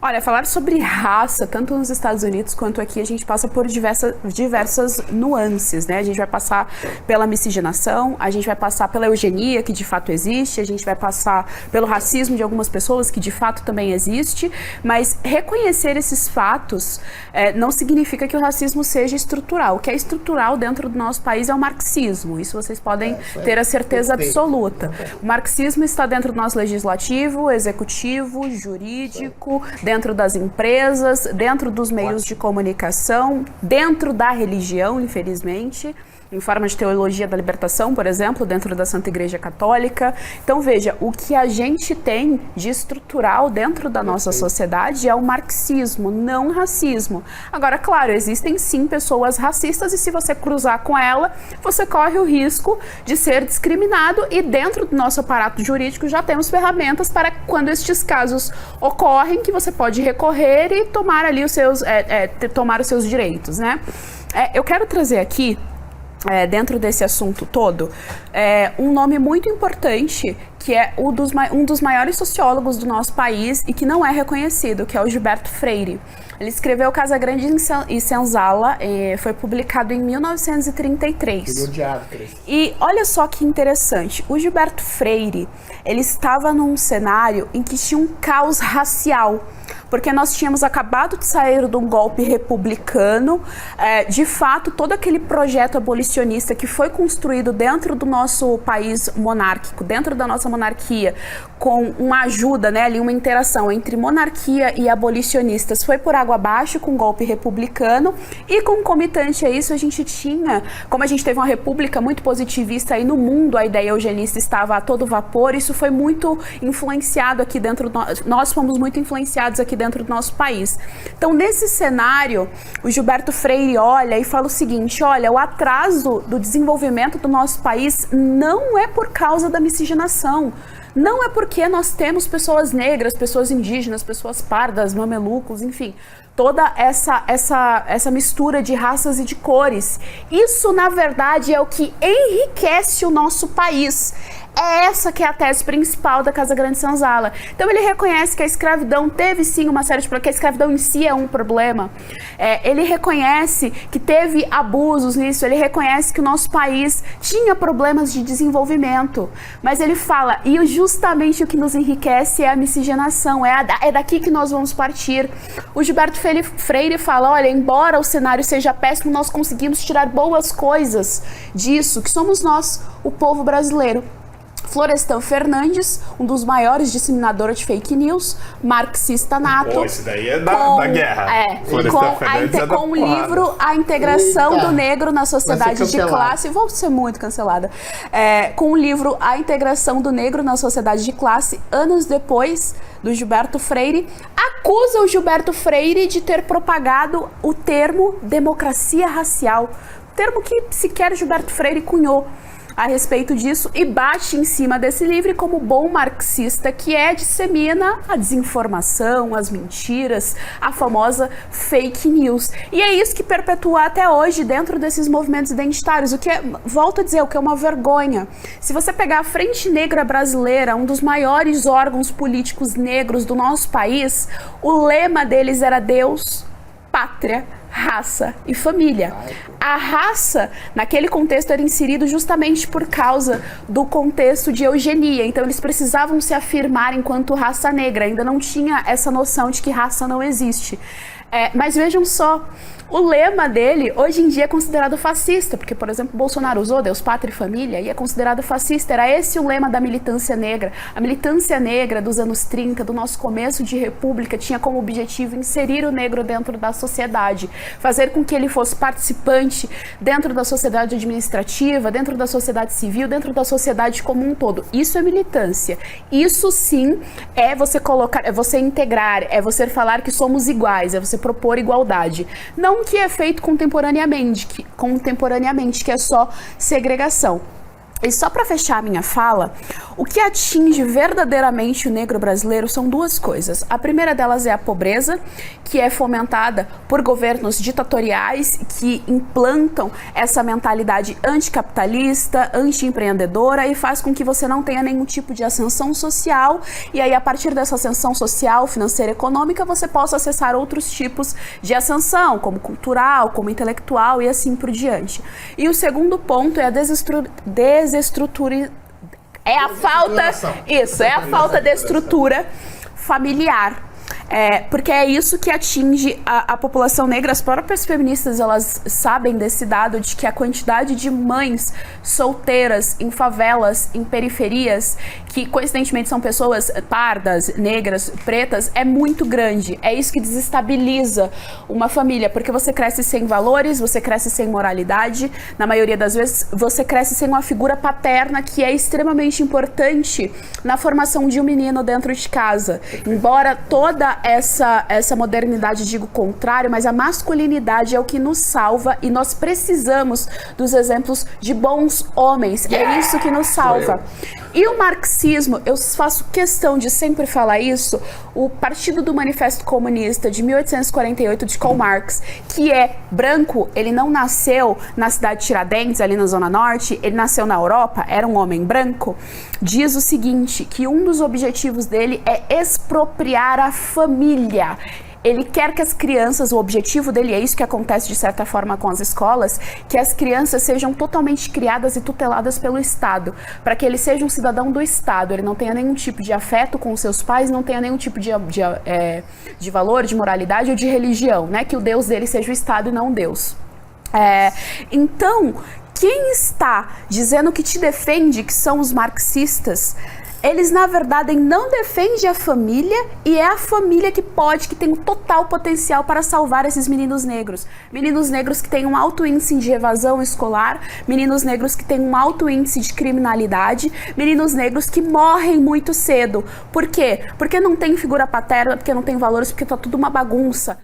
Olha, falar sobre raça, tanto nos Estados Unidos quanto aqui, a gente passa por diversas nuances, né? A gente vai passar pela miscigenação, a gente vai passar pela eugenia, que de fato existe, a gente vai passar pelo racismo de algumas pessoas, que de fato também existe, mas reconhecer esses fatos não significa que o racismo seja estrutural. O que é estrutural dentro do nosso país é o marxismo, isso vocês podem ter a certeza absoluta. O marxismo está dentro do nosso legislativo, executivo, jurídico, dentro das empresas, dentro dos meios de comunicação, dentro da religião, infelizmente, em forma de teologia da libertação, por exemplo, dentro da Santa Igreja Católica. Então, veja, o que a gente tem de estrutural dentro da nossa sociedade é o marxismo, não o racismo. Agora, claro, existem sim pessoas racistas e se você cruzar com ela, você corre o risco de ser discriminado e dentro do nosso aparato jurídico já temos ferramentas para quando estes casos ocorrem, que você pode recorrer e tomar ali os seus direitos, né? Eu quero trazer aqui, dentro desse assunto todo, um nome muito importante, que é um dos maiores sociólogos do nosso país e que não é reconhecido, que é o Gilberto Freire. Ele escreveu Casa Grande e Senzala, foi publicado em 1933. E olha só que interessante, o Gilberto Freire, ele estava num cenário em que tinha um caos racial, porque nós tínhamos acabado de sair de um golpe republicano, de fato, todo aquele projeto abolicionista que foi construído dentro do nosso país monárquico, dentro da nossa monarquia, com uma ajuda, né, ali uma interação entre monarquia e abolicionistas, foi por água abaixo com o golpe republicano e concomitante a isso a gente tinha, como a gente teve uma república muito positivista aí no mundo, a ideia eugenista estava a todo vapor, isso foi muito influenciado aqui dentro, nós fomos muito influenciados aqui dentro do nosso país. Então, nesse cenário, o Gilberto Freire olha e fala o seguinte, olha, o atraso do desenvolvimento do nosso país não é por causa da miscigenação, não é porque nós temos pessoas negras, pessoas indígenas, pessoas pardas, mamelucos, enfim, toda essa mistura de raças e de cores. Isso, na verdade, é o que enriquece o nosso país. É essa que é a tese principal da Casa Grande Senzala. Então ele reconhece que a escravidão teve sim uma série de problemas, que a escravidão em si é um problema. Ele reconhece que teve abusos nisso, ele reconhece que o nosso país tinha problemas de desenvolvimento. Mas ele fala, e justamente o que nos enriquece é a miscigenação, é daqui que nós vamos partir. O Gilberto Freire fala, olha, embora o cenário seja péssimo, nós conseguimos tirar boas coisas disso, que somos nós, o povo brasileiro. Florestan Fernandes, um dos maiores disseminadores de fake news, marxista nato. Esse daí é da guerra. Com o livro A Integração do Negro na Sociedade de Classe. Vou ser muito cancelada. Com o livro A Integração do Negro na Sociedade de Classe, anos depois do Gilberto Freire, acusa o Gilberto Freire de ter propagado o termo democracia racial, termo que sequer Gilberto Freire cunhou a respeito disso, e bate em cima desse livro como bom marxista que dissemina a desinformação, as mentiras, a famosa fake news. E é isso que perpetua até hoje dentro desses movimentos identitários, o que volto a dizer, o que é uma vergonha. Se você pegar a Frente Negra Brasileira, um dos maiores órgãos políticos negros do nosso país, o lema deles era Deus, pátria, raça e família. A raça, naquele contexto, era inserido justamente por causa do contexto de eugenia. Então, eles precisavam se afirmar enquanto raça negra. Ainda não tinha essa noção de que raça não existe. Mas vejam só, o lema dele hoje em dia é considerado fascista, porque, por exemplo, Bolsonaro usou Deus, pátria e família e é considerado fascista. Era esse o lema da militância negra. A militância negra dos anos 30, do nosso começo de república, tinha como objetivo inserir o negro dentro da sociedade, fazer com que ele fosse participante dentro da sociedade administrativa, dentro da sociedade civil, dentro da sociedade como um todo. Isso é militância. Isso sim é você colocar, é você integrar, é você falar que somos iguais, é você propor igualdade. Não que é feito contemporaneamente, que é só segregação. E só para fechar a minha fala, o que atinge verdadeiramente o negro brasileiro são duas coisas. A primeira delas é a pobreza, que é fomentada por governos ditatoriais que implantam essa mentalidade anticapitalista, anti-empreendedora e faz com que você não tenha nenhum tipo de ascensão social. E aí, a partir dessa ascensão social, financeira e econômica, você possa acessar outros tipos de ascensão, como cultural, como intelectual e assim por diante. E o segundo ponto é a é a falta de estrutura familiar. Porque é isso que atinge a população negra. As próprias feministas, elas sabem desse dado de que a quantidade de mães solteiras em favelas, em periferias, que coincidentemente são pessoas pardas, negras, pretas, é muito grande. É isso que desestabiliza uma família, porque você cresce sem valores, você cresce sem moralidade, na maioria das vezes você cresce sem uma figura paterna que é extremamente importante na formação de um menino dentro de casa. Embora toda essa modernidade diga o contrário, mas a masculinidade é o que nos salva e nós precisamos dos exemplos de bons homens. É isso que nos salva. E o marxismo, eu faço questão de sempre falar isso, o Partido do Manifesto Comunista de 1848 de Karl Marx, que é branco, ele não nasceu na cidade de Tiradentes, ali na Zona Norte, ele nasceu na Europa, era um homem branco, diz o seguinte, que um dos objetivos dele é expropriar a família. Ele quer que as crianças, o objetivo dele, é isso que acontece de certa forma com as escolas, que as crianças sejam totalmente criadas e tuteladas pelo Estado, para que ele seja um cidadão do Estado, ele não tenha nenhum tipo de afeto com os seus pais, não tenha nenhum tipo de valor, de moralidade ou de religião, né? Que o Deus dele seja o Estado e não Deus. Então, quem está dizendo que te defende, que são os marxistas, eles, na verdade, não defendem a família e é a família que tem um total potencial para salvar esses meninos negros. Meninos negros que têm um alto índice de evasão escolar, meninos negros que têm um alto índice de criminalidade, meninos negros que morrem muito cedo. Por quê? Porque não tem figura paterna, porque não tem valores, porque tá tudo uma bagunça.